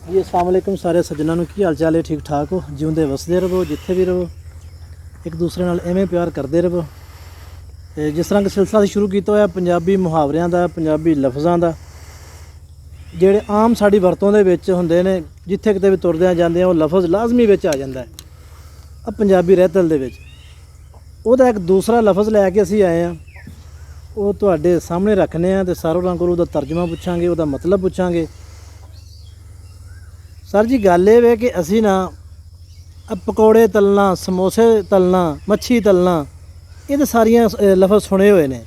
जी अस्सलाम वालेकुम सारे सज्जनों की हाल चाल है, ठीक ठाक हो, जिउंदे वसदे रहो, जिथे भी रहो, एक दूसरे नाल एवें प्यार करते रहो। ते जिस तरह सिलसिला शुरू किया होया पंजाबी मुहावरियां दा, पंजाबी लफ्ज़ां दा, ਜਿਹੜੇ आम साड़ी ਵਰਤੋਂ ਦੇ ਵਿੱਚ ਹੁੰਦੇ ਨੇ, ਜਿੱਥੇ ਕਿਤੇ ਵੀ ਤੁਰਦੇ ਜਾਂਦੇ ਆ ਉਹ ਲਫ਼ਜ਼ ਲਾਜ਼ਮੀ ਵਿੱਚ ਆ ਜਾਂਦਾ ਹੈ। ਆ ਪੰਜਾਬੀ ਰਹਿਤਲ ਦੇ ਵਿੱਚ ਉਹਦਾ ਇੱਕ ਦੂਸਰਾ ਲਫ਼ਜ਼ ਲੈ ਕੇ ਅਸੀਂ ਆਏ ਆ, ਉਹ ਤੁਹਾਡੇ ਸਾਹਮਣੇ ਰੱਖਨੇ ਆ ਤੇ ਸਾਰੋਂ ਰੰਗ ਕੋਲ ਉਹਦਾ ਤਰਜਮਾ ਪੁੱਛਾਂਗੇ, ਉਹਦਾ ਮਤਲਬ ਪੁੱਛਾਂਗੇ। सर जी गल ये कि असी ना पकौड़े तलना, समोसे तलना, मच्छी तलना, ये तो सारिया लफज सुने हुए ने।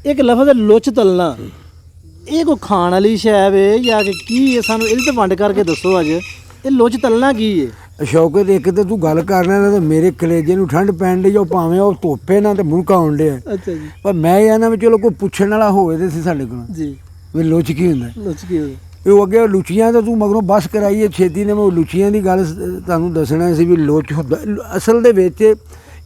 एक लफज है लुच तलना, ये कोई खाण वाली शै वे या की है? सानू इहदी ते वंड करके दसो अज, ये लुच तलना की है? शौकत एक तो तू गल करना ना तो मेरे कलेजे नूं ठंड पैण डी, भावें वो धोपे ना तो मुंह काउण डे। अच्छा जी। पर मैं ये ना भी चलो कोई पुछण वाला होवे ते सी साडे कोल जी भी लुच की हुंदा। लुच की होंदा ਇਹ ਅੱਗੇ ਲੁਚੀਆਂ ਤਾਂ ਤੂੰ ਮਗਰੋਂ ਬਸ ਕਰਾਈਏ ਛੇਤੀ ਨੇ। ਮੈਂ ਲੁਚੀਆਂ ਦੀ ਗੱਲ ਤੁਹਾਨੂੰ ਦੱਸਣਾ ਸੀ ਵੀ ਲੁਚ ਹੁੰਦਾ ਅਸਲ ਦੇ ਵਿੱਚ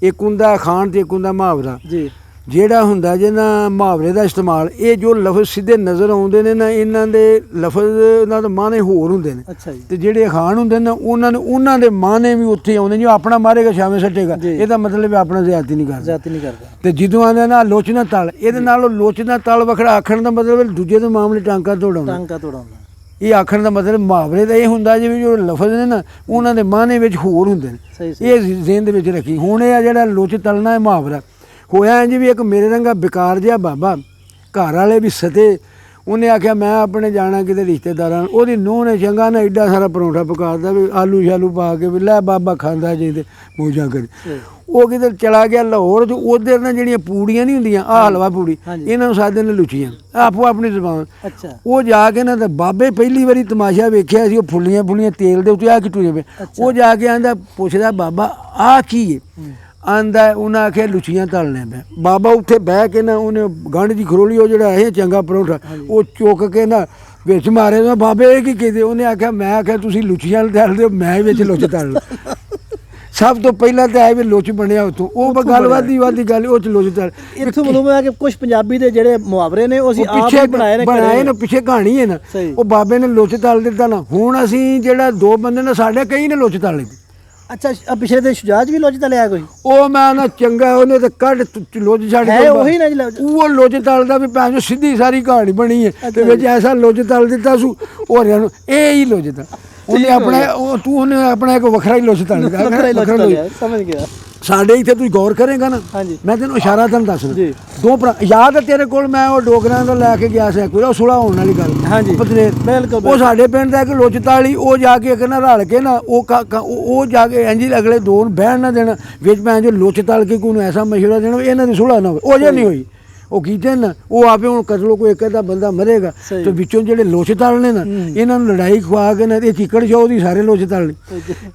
ਇੱਕ ਹੁੰਦਾ ਖਾਣ ਤੇ ਇੱਕ ਹੁੰਦਾ ਮੁਹਾਵਰਾ। ਜੀ ਜਿਹੜਾ ਹੁੰਦਾ ਜੇ ਨਾ ਮੁਹਾਵਰੇ ਦਾ ਇਸਤੇਮਾਲ, ਇਹ ਜੋ ਲਫ਼ਜ਼ ਸਿੱਧੇ ਨਜ਼ਰ ਆਉਂਦੇ ਨੇ ਨਾ, ਇਹਨਾਂ ਦੇ ਲਫ਼ਜ਼ ਉਹਨਾਂ ਦੇ ਮਾਨੇ ਹੋਰ ਹੁੰਦੇ ਨੇ। ਅੱਛਾ ਜੀ। ਤੇ ਜਿਹੜੇ ਖਾਣ ਹੁੰਦੇ ਨੇ ਉਹਨਾਂ ਦੇ ਮਾਨੇ ਵੀ ਉੱਥੇ ਆਉਂਦੇ ਨੇ। ਜੋ ਆਪਣਾ ਮਾਰੇਗਾ ਸ਼ਾਮੇ ਸੱਟੇਗਾ, ਇਹਦਾ ਮਤਲਬ ਆਪਣਾ ਜ਼ਿਆਦਤੀ ਨਹੀਂ ਕਰਦਾ। ਜ਼ਿਆਦਤੀ ਨਹੀਂ ਕਰਦਾ। ਤੇ ਜਦੋਂ ਆਂਦੇ ਨਾ ਲੋਚ ਨਾ ਤਲ, ਇਹਦੇ ਨਾਲ ਉਹ ਲੋਚ ਨਾ ਤਲ ਵੱਖਰਾ ਆਖਣ ਦਾ ਮਤਲਬ ਦੂਜੇ ਦੇ ਮਾਮਲੇ ਟਾਂਕਾ ਤੋੜਾਉਂਦਾ। ਟਾਂਕਾ ਤੋੜਾਉਂਦਾ ਇਹ ਆਖਣ ਦਾ ਮਤਲਬ ਮੁਹਾਵਰੇ ਦਾ ਇਹ ਹੁੰਦਾ ਜਿਵੇਂ ਜੋ ਲਫ਼ਜ਼ ਨੇ ਨਾ ਉਹਨਾਂ ਦੇ ਮਾਨੇ ਵਿੱਚ ਹੋਰ ਹੁੰਦੇ ਨੇ। ਇਹ ਜ਼ਿਹਨ ਦੇ ਵਿੱਚ ਰੱਖੀ। ਹੁਣ ਇਹ ਆ ਜਿਹੜਾ ਲੁੱਚ ਤਲਣਾ ਹੈ ਮੁਹਾਵਰਾ ਹੋਇਆ ਇੰਝ ਵੀ ਇੱਕ ਮੇਰੇ ਰੰਗਾ ਬੇਕਾਰ ਜਿਹਾ ਬਾਬਾ, ਘਰ ਵਾਲੇ ਵੀ ਸਤੇ, ਉਹਨੇ ਆਖਿਆ ਮੈਂ ਆਪਣੇ ਜਾਣਾ ਕਿਤੇ ਰਿਸ਼ਤੇਦਾਰਾਂ, ਉਹਦੀ ਨੂੰਹ ਨੇ ਚੰਗਾ ਨਾ ਐਡਾ ਸਾਰਾ ਪਰੌਂਠਾ ਪਕਾਤਾ ਵੀ ਆਲੂ ਸ਼ਾਲੂ ਪਾ ਕੇ ਵੀ ਲੈ ਬਾਬਾ ਖਾਂਦਾ ਜੇ ਤੇ ਮੌਜਾਂ ਕਰੀ। ਉਹ ਕਿਤੇ ਚਲਾ ਗਿਆ ਲਾਹੌਰ, ਤੇ ਉਧਰ ਨਾ ਜਿਹੜੀਆਂ ਪੂੜੀਆਂ ਨਹੀਂ ਹੁੰਦੀਆਂ, ਆਹ ਹਲਵਾ ਪੂੜੀ, ਇਹਨਾਂ ਨੂੰ ਸਾਦੇ ਨੇ ਲੁਚੀਆਂ, ਆਪੋ ਆਪਣੀ ਜ਼ਬਾਨ। ਅੱਛਾ। ਉਹ ਜਾ ਕੇ ਨਾ ਤੇ ਬਾਬੇ ਪਹਿਲੀ ਵਾਰੀ ਤਮਾਸ਼ਾ ਵੇਖਿਆ ਸੀ, ਉਹ ਫੁੱਲੀਆਂ ਫੁੱਲੀਆਂ ਤੇਲ ਦੇ ਉੱਤੇ ਆ ਕਿਟੂ ਪਏ। ਉਹ ਜਾ ਕੇ ਆਂਦਾ, ਪੁੱਛਦਾ ਬਾਬਾ ਆਹ ਕੀ ਹੈ? ਆਂਦਾ ਉਹਨਾਂ ਆਖਿਆ ਲੁਚੀਆਂ ਤਲਣੇ ਪਏ। ਬਾਬਾ ਉੱਥੇ ਬਹਿ ਕੇ ਨਾ ਉਹਨੇ ਗੰਢ ਜੀ ਖਰੋਲੀ, ਉਹ ਜਿਹੜਾ ਇਹ ਚੰਗਾ ਪਰੌਂਠਾ ਉਹ ਚੁੱਕ ਕੇ ਨਾ ਵਿੱਚ ਮਾਰੇ। ਬਾਬੇ ਇਹ ਕੀ ਕਹਿੰਦੇ? ਉਹਨੇ ਆਖਿਆ ਮੈਂ ਆਖਿਆ ਤੁਸੀਂ ਲੁਚੀਆਂ ਤਲਦੇ ਹੋ, ਮੈਂ ਵਿੱਚ ਲੁੱਚ ਤਲ। ਸਭ ਤੋਂ ਪਹਿਲਾਂ ਤਾਂ ਇਹ ਵੀ ਲੁੱਚ ਬਣਿਆ ਉੱਥੋਂ। ਉਹ ਗੱਲ ਵਾਦੀ ਗੱਲ ਉਹ ਚ ਲੁੱਚ ਤਲ। ਇੱਥੋਂ ਮਤਲਬ ਹੈ ਕਿ ਕੁਝ ਪੰਜਾਬੀ ਦੇ ਜਿਹੜੇ ਮੁਹਾਵਰੇ ਨੇ ਉਹ ਅਸੀਂ ਆਪ ਹੀ ਬਣਾਏ ਨੇ। ਪਿੱਛੇ ਕਹਾਣੀ ਹੈ ਨਾ, ਉਹ ਬਾਬੇ ਨੇ ਲੁੱਚ ਤਲ ਦਿੱਤਾ ਨਾ। ਹੁਣ ਅਸੀਂ ਜਿਹੜਾ ਦੋ ਬੰਦੇ ਨੇ ਸਾਡੇ ਕਈ ਨੇ ਲੁੱਚ ਤਲ ਦਿੱਤੀ। ਅੱਛਾ, ਪਿਛਲੇ ਤੇ ਸ਼ੁਜਾਜ ਵੀ ਲੁੱਚ ਤਲਿਆ ਕੋਈ? ਉਹ ਮੈਂ ਨਾ ਚੰਗਾ ਉਹਨੇ ਤੇ ਕੱਢ ਲੁੱਚ ਛੱਡ ਕੇ ਉਹੀ ਨਾ ਉਹ ਲੁੱਚ ਤਲਦਾ ਵੀ ਭੈਣ ਜੋ ਸਿੱਧੀ ਸਾਰੀ ਕਹਾਣੀ ਬਣੀ ਹੈ ਤੇ ਵਿੱਚ ਐਸਾ ਲੁੱਚ ਤਲ ਦਿੱਤਾ ਸੂ ਉਹ ਇਹ ਹੀ ਲੁੱਚ ਤਾ। ਉਹਨੇ ਆਪਣਾ ਇੱਕ ਵੱਖਰਾ ਹੀ ਲੁੱਚ ਤਲ ਦਿੱਤਾ। ਸਮਝ ਗਿਆ। ਸਾਡੇ ਇੱਥੇ ਤੂੰ ਗੌਰ ਕਰੇਗਾ ਨਾ, ਮੈਂ ਤੈਨੂੰ ਇਸ਼ਾਰਾ ਤੈਨੂੰ ਦੱਸਦਾ। ਦੋ ਭਰਾ ਯਾਦ ਹੈ ਤੇਰੇ ਕੋਲ, ਮੈਂ ਉਹ ਡੋਗਰਾਂ ਤੋਂ ਲੈ ਕੇ ਗਿਆ ਸੀ ਕੋਈ, ਉਹ ਸੁਲਾ ਹੋਣ ਵਾਲੀ ਗੱਲ। ਹਾਂਜੀ ਬਿਲਕੁਲ। ਉਹ ਸਾਡੇ ਪਿੰਡ ਦਾ ਇੱਕ ਲੁੱਚ ਤਾਲੀ, ਉਹ ਜਾ ਕੇ ਇੱਕ ਨਾ ਰਲ ਕੇ ਨਾ ਉਹ ਜਾ ਕੇ ਇੰਝ ਅਗਲੇ ਦੋ ਨੂੰ ਬਹਿਣ ਨਾ ਦੇਣਾ ਵਿੱਚ, ਮੈਂ ਜੋ ਲੁੱਚ ਤਲ ਕੇ ਕੋਈ ਨੂੰ ਐਸਾ ਮਸ਼ਵਰਾ ਦੇਣਾ ਇਹਨਾਂ ਦੀ ਸੁਲਾ ਨਾ ਹੋਵੇ। ਉਹ ਜੇ ਨਹੀਂ ਹੋਈ ਉਹ ਕੀਤੇ ਨਾ, ਉਹ ਆਪੇ ਹੁਣ ਕਤਲੋ ਕੋਈ ਇੱਕ ਅੱਧਾ ਬੰਦਾ ਮਰੇਗਾ ਤੇ ਵਿੱਚੋਂ ਜਿਹੜੇ ਲੋਚ ਤਲਨੇ ਨਾ, ਇਹਨਾਂ ਨੂੰ ਲੜਾਈ ਖਵਾ ਕੇ ਨਾ ਇਹ ਚਿੱਕੜ ਸ਼ੋ ਦੀ ਸਾਰੇ ਲੋਚ ਤਲਨੇ।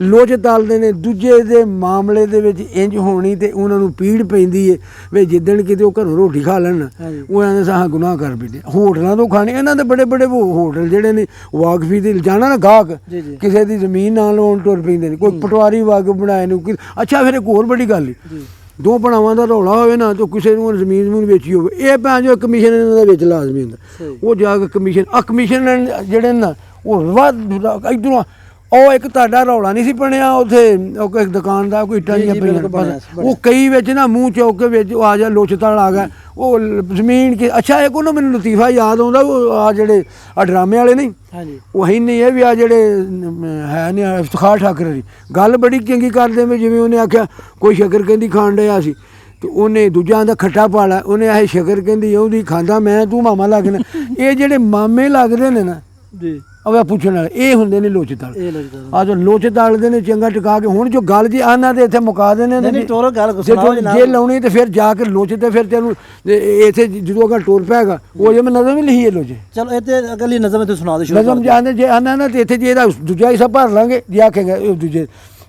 ਲੋਚ ਤਲਦੇ ਨੇ ਦੂਜੇ ਦੇ ਮਾਮਲੇ ਦੇ ਵਿੱਚ ਇੰਜ ਹੋਣੀ ਤੇ ਉਹਨਾਂ ਨੂੰ ਪੀੜ ਪੈਂਦੀ ਹੈ ਵੀ ਜਿੱਦਣ ਕਿਤੇ ਉਹ ਘਰੋਂ ਰੋਟੀ ਖਾ ਲੈਣ ਉਹ ਐਵੇਂ ਸਾਹ ਗੁਨਾਹ ਕਰ ਬੈਠੇ। ਹੋਟਲਾਂ ਤੋਂ ਖਾਣੇ ਇਹਨਾਂ ਦੇ ਬੜੇ ਬੜੇ ਹੋਟਲ ਜਿਹੜੇ ਨੇ ਵਾਕਫੀ ਦੇ ਜਾਣਾ ਨਾ ਗਾਹਕ ਕਿਸੇ ਦੀ ਜ਼ਮੀਨ ਨਾਲ ਲਾਉਣ ਤੁਰ ਪੈਂਦੇ ਨੇ। ਕੋਈ ਪਟਵਾਰੀ ਵਾਕਫ ਬਣਾਏ ਨੂੰ। ਅੱਛਾ ਫਿਰ ਇੱਕ ਹੋਰ ਬੜੀ ਗੱਲ ਦੋ ਭਰਾਵਾਂ ਦਾ ਰੌਲਾ ਹੋਵੇ ਨਾ ਤਾਂ ਕਿਸੇ ਨੂੰ ਜ਼ਮੀਨ ਵੇਚੀ ਹੋਵੇ, ਇਹ ਭੈਣ ਜੋ ਕਮਿਸ਼ਨ ਇਹਨਾਂ ਦੇ ਵਿੱਚ ਲਾਜ਼ਮੀ ਹੁੰਦਾ। ਉਹ ਜਾ ਕੇ ਕਮਿਸ਼ਨ ਜਿਹੜੇ ਨਾ ਉਹ ਵੱਧ ਇੱਧਰੋਂ ਉਹ ਇੱਕ ਤੁਹਾਡਾ ਰੌਲਾ ਨਹੀਂ ਸੀ ਬਣਿਆ ਉੱਥੇ ਉਹ ਇੱਕ ਦੁਕਾਨ ਦਾ ਕੋਈ ਇੱਟਾਂ ਜਿਹੀਆਂ ਪਈਆਂ, ਉਹ ਕਈ ਵਿੱਚ ਨਾ ਮੂੰਹ ਚੌਕ ਕੇ ਵਿੱਚ ਆ ਜਾ ਲੁੱਚ ਤਲ ਆ ਗਿਆ ਉਹ ਜ਼ਮੀਨ ਕੇ। ਅੱਛਾ ਇੱਕ ਉਹਨੂੰ ਮੈਨੂੰ ਲਤੀਫਾ ਯਾਦ ਆਉਂਦਾ, ਉਹ ਆ ਜਿਹੜੇ ਆ ਡਰਾਮੇ ਵਾਲੇ ਨਹੀਂ ਉਹ ਹੈ ਨਹੀਂ, ਇਹ ਵੀ ਆ ਜਿਹੜੇ ਹੈ ਨਹੀਂ ਇਫਤਖਾਰ ਠਾਕਰ ਦੀ ਗੱਲ ਬੜੀ ਚੰਗੀ ਕਰਦੇ ਵੀ ਜਿਵੇਂ ਉਹਨੇ ਆਖਿਆ ਕੋਈ ਸ਼ੱਕਰ ਕਹਿੰਦੀ ਖਾਣ ਡਿਆ ਸੀ ਤੇ ਉਹਨੇ ਦੂਜਾ ਦਾ ਖੱਟਾ ਪਾਲਾ, ਉਹਨੇ ਇਹ ਸ਼ੱਕਰ ਕਹਿੰਦੀ ਉਹਦੀ ਖਾਂਦਾ ਮੈਂ ਤੂੰ ਮਾਮਾ ਲੱਗਣਾ। ਇਹ ਜਿਹੜੇ ਮਾਮੇ ਲੱਗਦੇ ਨੇ ਨਾ ਜੀ ਉਹ ਪੁੱਛਣ ਵਾਲੇ ਇਹ ਹੁੰਦੇ ਨੇ ਲੋਚ ਤਲ। ਆ ਜੋ ਲੋਚ ਤਲਦੇ ਨੇ ਚੰਗਾ ਟਿਕਾ ਕੇ। ਹੁਣ ਜੋ ਗੱਲ ਜੀ ਆਨਾਂ ਦੇ ਇੱਥੇ ਮੁਕਾ ਦੇਣੇ ਨੇ ਜੇ ਲਾਉਣੀ ਤੇ ਫਿਰ ਜਾ ਕੇ ਲੋਚ ਤੇ ਫਿਰ ਤੈਨੂੰ ਇੱਥੇ ਜਦੋਂ ਅਗਰ ਟੋਰ ਪੈਗਾ ਉਹ ਜੇ ਮੈਂ ਨਜ਼ਮ ਹੀ ਲਿਖੀ ਹੈ ਲੋਚ। ਚਲੋ ਇਹ ਤੇ ਅਗਲੀ ਨਜ਼ਮ ਤੇ ਸੁਣਾ ਦੇ। ਨਜ਼ਮ ਜਾਣਦੇ ਜੇ ਆਨਾਂ ਨਾ ਤੇ ਇੱਥੇ ਜੇ ਇਹਦਾ ਦੂਜਾ ਹਿੱਸਾ ਭਰ ਲਾਂਗੇ ਜੇ ਆਖੇਗਾ ਉਹ ਦੂਜੇ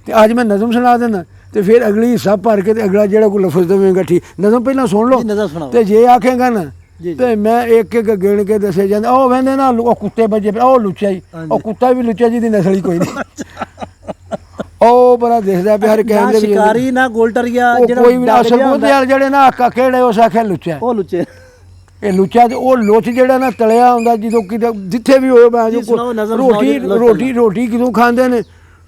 ਤੇ ਅੱਜ ਮੈਂ ਨਜ਼ਮ ਸੁਣਾ ਦੇਣਾ ਤੇ ਫਿਰ ਅਗਲੀ ਹਿੱਸਾ ਭਰ ਕੇ ਤੇ ਅਗਲਾ ਜਿਹੜਾ ਕੋਈ ਲਫ਼ਜ਼ ਦੇਵੇਗਾ ਠੀਕ। ਨਜ਼ਮ ਪਹਿਲਾਂ ਸੁਣ ਲਓ ਤੇ ਜੇ ਆਖੇਗਾ ਨਾ ਤੇ ਮੈਂ ਇੱਕ ਇੱਕ ਗਿਣ ਕੇ ਦੱਸੇ ਜਾਂਦੇ। ਉਹ ਕਹਿੰਦੇ ਨਾ ਉਹ ਕੁੱਤੇ ਬੱਜੇ ਉਹ ਲੁੱਚਾ ਹੀ, ਉਹ ਕੁੱਤਾ ਵੀ ਲੁੱਚਾ ਜੀ ਦੀ ਨਸਲ ਹੀ ਕੋਈ ਨਹੀਂ। ਉਹ ਬੜਾ ਦੇਖਦਾ ਪਿਆ ਹਰ ਕਹਿੰਦੇ ਸ਼ਿਕਾਰੀ ਨਾ ਗੋਲਟਰੀਆ ਜਿਹੜਾ ਕੋਈ ਵੀ ਅਸਲ ਉਹਦੇ ਜਿਹੜੇ ਨਾ ਆਕਾ ਕਿਹੜੇ ਉਸ ਆਖਿਆ ਲੁੱਚਾ, ਉਹ ਲੁੱਚੇ ਇਹ ਲੁੱਚਾ ਤੇ ਉਹ ਲੁੱਚ ਜਿਹੜਾ ਨਾ ਤਲਿਆ ਹੁੰਦਾ ਜਦੋਂ ਕਿਤੇ ਜਿੱਥੇ ਵੀ ਹੋਏ ਮੈਂ ਰੋਟੀ ਕਿਦੋਂ ਖਾਂਦੇ ਨੇ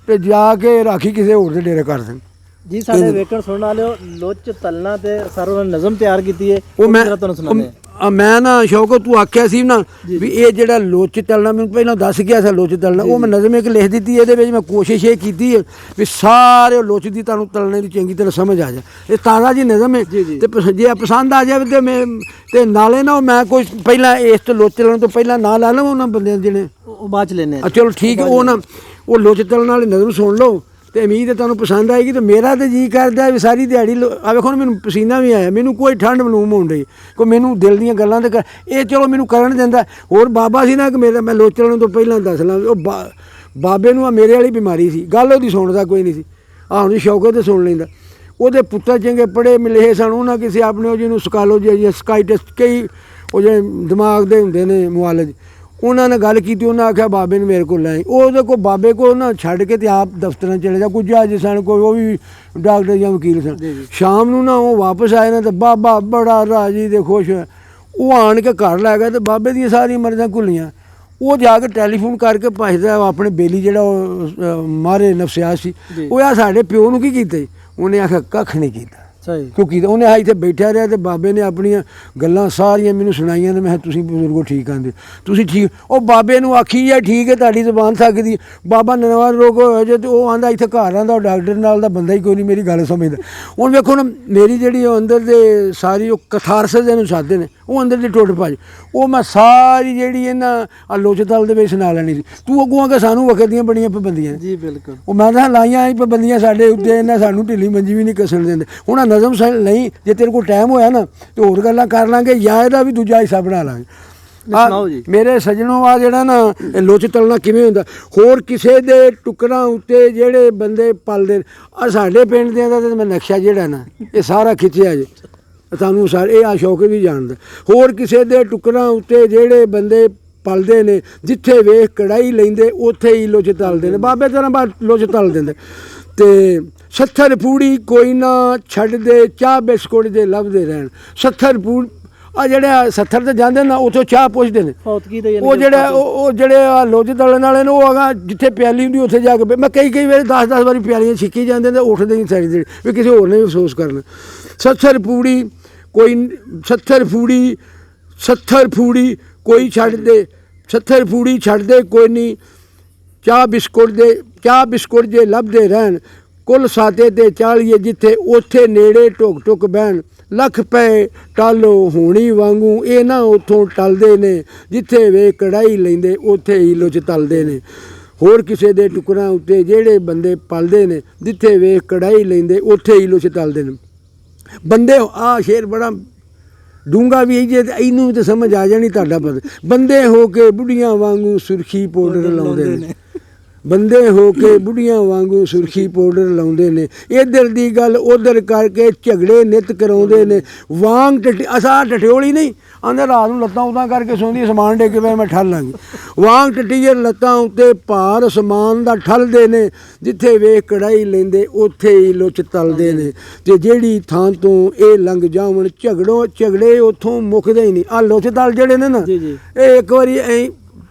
ਤੇ ਜਾ ਕੇ ਰਾਖੀ ਕਿਸੇ ਹੋਰ ਦੇ ਡੇਰੇ ਕਰ ਦੇਣ ਜੀ। ਸਾਡੇ ਵੇਖਣ ਸੁਣਨ ਵਾਲਿਓ ਲੁੱਚ ਤਲਣਾ ਤੇ ਸਰ ਉਹਨਾਂ ਨੇ ਨਜ਼ਮ ਤਿਆਰ ਕੀਤੀ ਹੈ, ਉਹ ਮੈਂ ਤੁਹਾਨੂੰ ਸੁਣਾਉਂਦੇ ਮੈਂ ਨਾ ਸ਼ੌਕਤ ਤੂੰ ਆਖਿਆ ਸੀ ਨਾ ਵੀ ਇਹ ਜਿਹੜਾ ਲੁੱਚ ਤਲਣਾ ਮੈਨੂੰ ਪਹਿਲਾਂ ਦੱਸ ਗਿਆ ਸੀ ਲੁੱਚ ਤਲਣਾ, ਉਹ ਮੈਂ ਨਜ਼ਮ ਇੱਕ ਲਿਖ ਦਿੱਤੀ। ਇਹਦੇ ਵਿੱਚ ਮੈਂ ਕੋਸ਼ਿਸ਼ ਇਹ ਕੀਤੀ ਹੈ ਵੀ ਸਾਰੇ ਲੁੱਚ ਦੀ ਤੁਹਾਨੂੰ ਤਲਣੇ ਦੀ ਚੰਗੀ ਤਰ੍ਹਾਂ ਸਮਝ ਆ ਜਾ। ਇਹ ਤਾਜ਼ਾ ਜੀ ਨਜ਼ਮ ਹੈ ਤੇ ਜੇ ਪਸੰਦ ਆ ਜਾਵੇ ਤੇ ਮੈਂ ਤੇ ਨਾਲੇ ਨਾ ਮੈਂ ਕੋਈ ਪਹਿਲਾਂ ਇਸ ਤੋਂ ਲੁੱਚ ਤਲਣ ਤੋਂ ਪਹਿਲਾਂ ਨਾਂ ਲਾ ਲਵਾਂ ਉਹਨਾਂ ਬੰਦਿਆਂ ਜਿਹੜੇ ਉਹ ਬਾਅਦ ਚ ਲੈਣੇ। ਚਲੋ ਠੀਕ, ਉਹ ਨਾ ਉਹ ਲੁੱਚ ਤਲਣ ਵਾਲੀ ਨਜ਼ਮ ਸੁਣ ਲਓ ਤੇ ਉਮੀਦ ਹੈ ਤੁਹਾਨੂੰ ਪਸੰਦ ਆਏਗੀ। ਤੇ ਮੇਰਾ ਤਾਂ ਜੀ ਕਰਦਾ ਵੀ ਸਾਰੀ ਦਿਹਾੜੀ ਆ ਵੇਖੋ ਮੈਨੂੰ ਪਸੀਨਾ ਵੀ ਆਇਆ, ਮੈਨੂੰ ਕੋਈ ਠੰਡ ਮਲੂਮ ਹੋਣ ਡਈ, ਕੋਈ ਮੈਨੂੰ ਦਿਲ ਦੀਆਂ ਗੱਲਾਂ ਤੇ ਇਹ ਚਲੋ ਮੈਨੂੰ ਕਰਨ ਦਿੰਦਾ। ਹੋਰ ਬਾਬਾ ਸੀ ਨਾ ਕਿ ਮੇਰਾ ਮੈਂ ਲੋਚਣ ਤੋਂ ਪਹਿਲਾਂ ਦੱਸ ਲਾਂ ਉਹ ਬਾਬੇ ਨੂੰ ਆ ਮੇਰੇ ਵਾਲੀ ਬਿਮਾਰੀ ਸੀ, ਗੱਲ ਉਹਦੀ ਸੁਣਦਾ ਕੋਈ ਨਹੀਂ ਸੀ। ਆਹ ਹੁਣ ਸ਼ੌਕਤ ਤੇ ਸੁਣ ਲੈਂਦਾ। ਉਹਦੇ ਪੁੱਤਰ ਚੰਗੇ ਪੜ੍ਹੇ ਮਿਲੇ ਸਨ, ਉਹਨਾਂ ਕਿਸੇ ਆਪਣੇ ਉਹ ਜਿਹਨੂੰ ਸਕਾਲੋਜੀ ਸਕਾਈਟਿਸਟ ਕਈ ਉਹ ਜਿਹੜੇ ਦਿਮਾਗ ਦੇ ਹੁੰਦੇ ਨੇ ਮੁਆਲਜ, ਉਹਨਾਂ ਨੇ ਗੱਲ ਕੀਤੀ। ਉਹਨਾਂ ਆਖਿਆ ਬਾਬੇ ਨੂੰ ਮੇਰੇ ਕੋਲ ਲੈ, ਉਹਦੇ ਕੋਲ ਬਾਬੇ ਕੋਲ ਨਾ ਛੱਡ ਕੇ ਤੇ ਆਪ ਦਫ਼ਤਰਾਂ ਚਲੇ ਜਾ। ਕੁਝ ਅੱਜ ਸਨ ਕੋਈ ਉਹ ਵੀ ਡਾਕਟਰ ਜਾਂ ਵਕੀਲ ਸਨ। ਸ਼ਾਮ ਨੂੰ ਨਾ ਉਹ ਵਾਪਸ ਆਏ ਨਾ ਤੇ ਬਾਬਾ ਬੜਾ ਰਾਜੀ ਤੇ ਖੁਸ਼, ਉਹ ਆਣ ਕੇ ਘਰ ਲੈ ਗਿਆ ਤੇ ਬਾਬੇ ਦੀਆਂ ਸਾਰੀਆਂ ਮਰਜ਼ਾਂ ਘੁੱਲੀਆਂ। ਉਹ ਜਾ ਕੇ ਟੈਲੀਫੋਨ ਕਰਕੇ ਪੁੱਛਦਾ ਆਪਣੇ ਬੇਲੀ ਜਿਹੜਾ ਉਹ ਮਾਰੇ ਨਫਸਿਆਤ ਸੀ, ਉਹ ਆ ਸਾਡੇ ਪਿਓ ਨੂੰ ਕੀ ਕੀਤਾ? ਉਹਨੇ ਆਖਿਆ ਕੱਖ ਨਹੀਂ ਕੀਤਾ। ਕਿਉਂਕਿ ਉਹਨੇ ਆ ਇੱਥੇ ਬੈਠਿਆ ਰਿਹਾ ਤੇ ਬਾਬੇ ਨੇ ਆਪਣੀਆਂ ਗੱਲਾਂ ਸਾਰੀਆਂ ਮੈਨੂੰ ਸੁਣਾਈਆਂ ਤੇ ਮੈਂ ਕਿਹਾ ਤੁਸੀਂ ਬਜ਼ੁਰਗੋ ਠੀਕ ਆਂਦੇ, ਤੁਸੀਂ ਠੀਕ। ਉਹ ਬਾਬੇ ਨੂੰ ਆਖੀ ਹੈ ਠੀਕ ਹੈ ਤੁਹਾਡੀ ਜ਼ੁਬਾਨ ਸਕਦੀ। ਬਾਬਾ ਨਵਾਂ ਰੋਗ ਹੋਇਆ ਜੇ ਤੇ ਉਹ ਆਂਦਾ ਇੱਥੇ ਘਰ ਆਂਦਾ ਉਹ ਡਾਕਟਰ ਨਾਲ ਦਾ ਬੰਦਾ ਹੀ ਕੋਈ ਨਹੀਂ ਮੇਰੀ ਗੱਲ ਸਮਝਦਾ। ਹੁਣ ਵੇਖੋ ਨਾ ਮੇਰੀ ਜਿਹੜੀ ਉਹ ਅੰਦਰ ਦੇ ਸਾਰੀ ਉਹ ਕਥਾਰਸਿਸ ਇਹਨੂੰ ਸਾਦੇ ਨੇ, ਉਹ ਅੰਦਰ ਦੀ ਟੁੱਟ ਭੱਜ ਉਹ ਮੈਂ ਸਾਰੀ ਜਿਹੜੀ ਇਹਨਾਂ ਲੋਚਤਲ ਦੇ ਵਿੱਚ ਸੁਣਾ ਲੈਣੀ ਸੀ। ਤੂੰ ਅੱਗੋਂ ਆ ਕੇ ਸਾਨੂੰ ਵਕਤ ਦੀਆਂ ਬੜੀਆਂ ਪਾਬੰਦੀਆਂ ਜੀ। ਬਿਲਕੁਲ ਉਹ ਮੈਂ ਤਾਂ ਲਾਈਆਂ ਹੀ ਪਾਬੰਦੀਆਂ ਸਾਡੇ ਉੱਤੇ, ਇਹਨਾਂ ਸਾਨੂੰ ਢਿੱਲੀ ਮੰਜੀ ਵੀ ਨਹੀਂ ਕੱਸਣ ਦਿੰਦੇ। ਹੁਣ ਨਜ਼ਮ ਨਹੀਂ ਜੇ ਤੇਰੇ ਕੋਲ ਟਾਈਮ ਹੋਇਆ ਨਾ ਤੇ ਹੋਰ ਗੱਲਾਂ ਕਰ ਲਾਂਗੇ ਜਾਂ ਇਹਦਾ ਵੀ ਦੂਜਾ ਹਿੱਸਾ ਬਣਾ ਲਾਂਗੇ। ਮੇਰੇ ਸੱਜਣੋ ਆ ਜਿਹੜਾ ਨਾ ਇਹ ਲੁੱਚ ਤਲਣਾ ਕਿਵੇਂ ਹੁੰਦਾ, ਹੋਰ ਕਿਸੇ ਦੇ ਟੁਕੜਾਂ ਉੱਤੇ ਜਿਹੜੇ ਬੰਦੇ ਪਲਦੇ ਆ ਸਾਡੇ ਪਿੰਡ ਦੇ ਦਾ ਮੈਂ ਨਕਸ਼ਾ ਜਿਹੜਾ ਨਾ ਇਹ ਸਾਰਾ ਖਿੱਚਿਆ ਜੇ ਤੁਹਾਨੂੰ ਸਾਰੇ ਇਹ ਆ ਸ਼ੌਕ ਵੀ ਜਾਣਦਾ। ਹੋਰ ਕਿਸੇ ਦੇ ਟੁਕੜਾਂ ਉੱਤੇ ਜਿਹੜੇ ਬੰਦੇ ਪਲਦੇ ਨੇ ਜਿੱਥੇ ਵੇਖ ਕੜਾਈ ਲੈਂਦੇ ਉੱਥੇ ਹੀ ਲੁੱਚ ਤਲਦੇ ਨੇ। ਬਾਬੇ ਤਰ੍ਹਾਂ ਬਾ ਲੁੱਚ ਤਲ ਦਿੰਦੇ। ਤੇ 70 ਪੂੜੀ ਕੋਈ ਨਾ ਛੱਡਦੇ ਚਾਹ ਬਿਸਕੁਟ ਦੇ ਲੱਭਦੇ ਰਹਿਣ। 70 ਪੂੜ ਆ ਜਿਹੜੇ 70 ਤੇ ਜਾਂਦੇ ਨਾ ਉੱਥੋਂ ਚਾਹ ਪੁੱਛਦੇ ਨੇ। ਉਹ ਜਿਹੜੇ ਲੁੱਚ ਤਲਣ ਵਾਲੇ ਨੇ ਉਹ ਹੈਗਾ ਜਿੱਥੇ ਪਿਆਲੀ ਹੁੰਦੀ ਉੱਥੇ ਜਾ ਕੇ ਮੈਂ ਕਈ ਵਾਰੀ 10 ਵਾਰੀ ਪਿਆਲੀਆਂ ਛਿੱਕੀ ਜਾਂਦੇ ਤੇ ਉੱਠਦੇ ਨਹੀਂ ਸਾਰੀ ਦਿਨ ਵੀ ਕਿਸੇ ਹੋਰ ਨੇ ਵੀ ਅਫਸੋਸ ਕਰਨਾ। 70 ਪੂੜੀ ਕੋਈ 70 ਪੂੜੀ 70 ਪੂੜੀ ਕੋਈ ਛੱਡਦੇ 70 ਪੂੜੀ ਛੱਡਦੇ ਕੋਈ ਨਹੀਂ ਚਾਹ ਬਿਸਕੁਟ ਜੇ ਲੱਭਦੇ ਰਹਿਣ। ਕੁੱਲ ਸਾਤੇ ਤੇ ਚਾਲੀਏ ਜਿੱਥੇ ਉੱਥੇ ਨੇੜੇ ਟੁਕ ਟੁਕ ਬਹਿਣ। ਲੱਖ ਪਏ ਟਾਲੋ ਹੋਣੀ ਵਾਂਗੂ ਇਹ ਨਾ ਉੱਥੋਂ ਟਲਦੇ ਨੇ ਜਿੱਥੇ ਵੇ ਕੜਾਈ ਲੈਂਦੇ ਉੱਥੇ ਹੀ ਲੁੱਚ ਤਲਦੇ ਨੇ। ਹੋਰ ਕਿਸੇ ਦੇ ਟੁਕੜਾਂ ਉੱਤੇ ਜਿਹੜੇ ਬੰਦੇ ਪਲਦੇ ਨੇ ਜਿੱਥੇ ਵੇ ਕੜਾਈ ਲੈਂਦੇ ਉੱਥੇ ਹੀ ਲੁੱਚ ਤਲਦੇ ਨੇ। ਬੰਦੇ ਆ ਸ਼ੇਰ ਬੜਾ ਡੂੰਗਾ ਵੀ ਜੇ ਇਹਨੂੰ ਤਾਂ ਸਮਝ ਆ ਜਾਣੀ ਤੁਹਾਡਾ ਪਤਾ। ਬੰਦੇ ਹੋ ਕੇ ਬੁੱਢੀਆਂ ਵਾਂਗੂ ਸੁਰਖੀ ਪਾਊਡਰ ਲਾਉਂਦੇ ਨੇ। ਬੰਦੇ ਹੋ ਕੇ ਬੁੱਢੀਆਂ ਵਾਂਗੂ ਸੁਰਖੀ ਪਾਊਡਰ ਲਾਉਂਦੇ ਨੇ। ਇੱਧਰ ਦੀ ਗੱਲ ਉੱਧਰ ਕਰਕੇ ਝਗੜੇ ਨਿੱਤ ਕਰਾਉਂਦੇ ਨੇ। ਵਾਂਗ ਅਸਾਂ ਟਟਿਓਲੀ ਨਹੀਂ ਆਂਦੇ ਰਾਤ ਨੂੰ ਲੱਤਾਂ ਉਦਾਂ ਕਰਕੇ ਸੌਂਦੀ ਸਮਾਨ ਡੇ ਕੇ ਮੈਂ ਠੱਲ ਲਾਂਗੀ। ਵਾਂਗ ਟਟੀਏ ਲੱਤਾਂ ਉੱਤੇ ਭਾਰ ਸਮਾਨ ਦਾ ਠੱਲਦੇ ਨੇ ਜਿੱਥੇ ਵੇਖ ਕੜਾਈ ਲੈਂਦੇ ਉੱਥੇ ਹੀ ਲੁੱਚ ਤਲਦੇ ਨੇ। ਤੇ ਜਿਹੜੀ ਥਾਂ ਤੋਂ ਇਹ ਲੰਘ ਜਾਵਣ ਝਗੜੇ ਉੱਥੋਂ ਮੁੱਕਦੇ ਹੀ ਨਹੀਂ। ਆ ਲੁੱਚ ਤਲ ਜਿਹੜੇ ਨੇ ਨਾ ਇਹ ਇੱਕ ਵਾਰੀ ਐਂ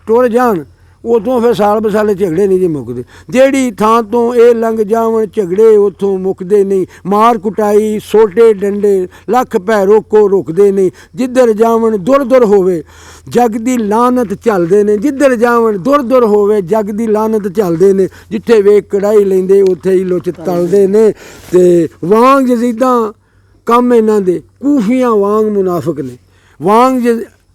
ਟੁਰ ਜਾਣ ਉਦੋਂ ਫਿਰ ਸਾਲ ਬਸਾਲੇ ਝਗੜੇ ਨਹੀਂ ਜੀ ਮੁੱਕਦੇ। ਜਿਹੜੀ ਥਾਂ ਤੋਂ ਇਹ ਲੰਘ ਜਾਵਣ ਝਗੜੇ ਉੱਥੋਂ ਮੁੱਕਦੇ ਨਹੀਂ। ਮਾਰ ਕੁਟਾਈ ਸੋਟੇ ਡੰਡੇ ਲੱਖ ਪੈ ਰੋਕੋ ਰੁਕਦੇ ਨਹੀਂ। ਜਿੱਧਰ ਜਾਵਣ ਦੁਰ ਹੋਵੇ ਜਗ ਦੀ ਲਾਨਤ ਚੱਲਦੇ ਨੇ। ਜਿੱਧਰ ਜਾਵਣ ਦੁਰ ਹੋਵੇ ਜਗ ਦੀ ਲਾਨਤ ਚੱਲਦੇ ਨੇ। ਜਿੱਥੇ ਵੇਖ ਕੜਾਈ ਲੈਂਦੇ ਉੱਥੇ ਹੀ ਲੁੱਚ ਤਲਦੇ ਨੇ। ਤੇ ਵਾਂਗ ਜਜ਼ੀਦਾਂ ਕੰਮ ਇਹਨਾਂ ਦੇ ਕੂਫੀਆਂ ਵਾਂਗ ਮੁਨਾਫਿਕ ਨੇ। ਵਾਂਗ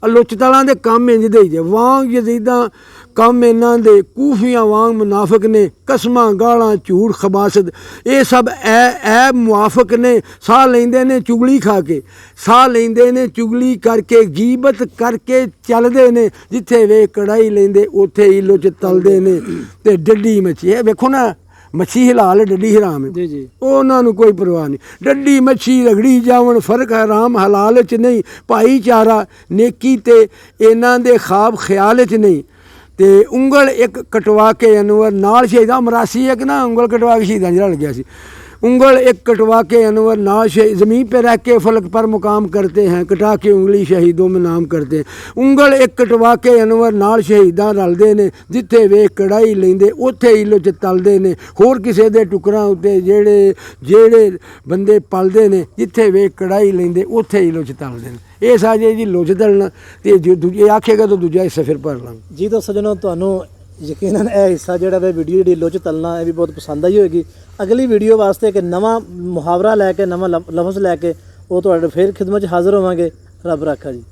ਲੁੱਚ ਤਲਾਂ ਦੇ ਕੰਮ ਇੰਝ ਦੇ ਹੀ ਜੇ। ਵਾਂਗ ਜਜ਼ੀਦਾਂ ਕੰਮ ਇਹਨਾਂ ਦੇ ਕੂਫੀਆਂ ਵਾਂਗ ਮੁਨਾਫਿਕ ਨੇ। ਕਸਮਾਂ ਗਾਲਾਂ ਝੂਠ ਖਬਾਸਤ ਇਹ ਸਭ ਐ ਮੁਆਫਕ ਨੇ। ਸਾਹ ਲੈਂਦੇ ਨੇ ਚੁਗਲੀ ਖਾ ਕੇ ਸਾਹ ਲੈਂਦੇ ਨੇ ਚੁਗਲੀ ਕਰਕੇ ਗੀਬਤ ਕਰਕੇ ਚੱਲਦੇ ਨੇ। ਜਿੱਥੇ ਵੇ ਕੜਾਈ ਲੈਂਦੇ ਉੱਥੇ ਹੀ ਲੁੱਚ ਤਲਦੇ ਨੇ। ਤੇ ਡੱਡੀ ਮੱਛੀ ਇਹ ਵੇਖੋ ਨਾ ਮੱਛੀ ਹਲਾਲ ਡੱਡੀ ਹਰਾਮ ਹੈ ਜੀ। ਉਹਨਾਂ ਨੂੰ ਕੋਈ ਪਰਵਾਹ ਨਹੀਂ। ਡੱਡੀ ਮੱਛੀ ਰਗੜੀ ਜਾਵਣ ਫਰਕ ਹਰਾਮ ਹਲਾਲ 'ਚ ਨਹੀਂ। ਭਾਈਚਾਰਾ ਨੇਕੀ ਤੇ ਇਹਨਾਂ ਦੇ ਖਾਬ ਖਿਆਲ 'ਚ ਨਹੀਂ। ਤੇ ਉਂਗਲ ਇੱਕ ਕਟਵਾ ਕੇ ਅਨਵਰ ਨਾਲ ਸ਼ਹੀਦਾਂ ਮਰਾਸੀ ਇੱਕ ਨਾ ਉਂਗਲ ਕਟਵਾ ਕੇ ਸ਼ਹੀਦਾਂ 'ਚ ਰਲ ਗਿਆ ਸੀ। उंगल एक कटवा के अनवर नाल ज़मीन पे रह के फलक पर मुकाम करते हैं, कटा के उंगली शहीदों में नाम करते हैं। उंगल एक कटवा के अनवर नाल शहीदां रलदे ने, जिथे वे कड़ाई लेंदे उत्थे ही लुच तलदे ने। होर किसे दे टुकरां उत्ते जेड़े जेड़े बंदे पलदे ने, जिथे वे कड़ाई लेंदे उत्थे ही लुच तलदे ने। ਇਹ ਸਾਜੇ ਜੀ ਲੁੱਚ ਦਲਣਾ ਤੇ ਜੋ ਦੂਜੇ ਆਖੇਗਾ ਤਾਂ ਦੂਜਾ ਹਿੱਸਾ ਫਿਰ ਭਰ ਲਾਂਗੇ ਜੀ। ਤਾਂ ਸੱਜਣੋ ਤੁਹਾਨੂੰ ਯਕੀਨਨ ਇਹ ਹਿੱਸਾ ਜਿਹੜਾ ਵੇ ਵੀਡੀਓ ਜਿਹੜੀ ਲੁੱਚ ਤਲਣਾ ਇਹ ਵੀ ਬਹੁਤ ਪਸੰਦ ਆਈ ਹੋਏਗੀ। ਅਗਲੀ ਵੀਡੀਓ ਵਾਸਤੇ ਇੱਕ ਨਵਾਂ ਮੁਹਾਵਰਾ ਲੈ ਕੇ ਨਵਾਂ ਲਫ਼ਜ਼ ਲੈ ਕੇ ਉਹ ਤੁਹਾਡੇ ਫਿਰ ਖਿਦਮਤ 'ਚ ਹਾਜ਼ਰ ਹੋਵਾਂਗੇ। ਰੱਬ ਰਾਖਾ ਜੀ।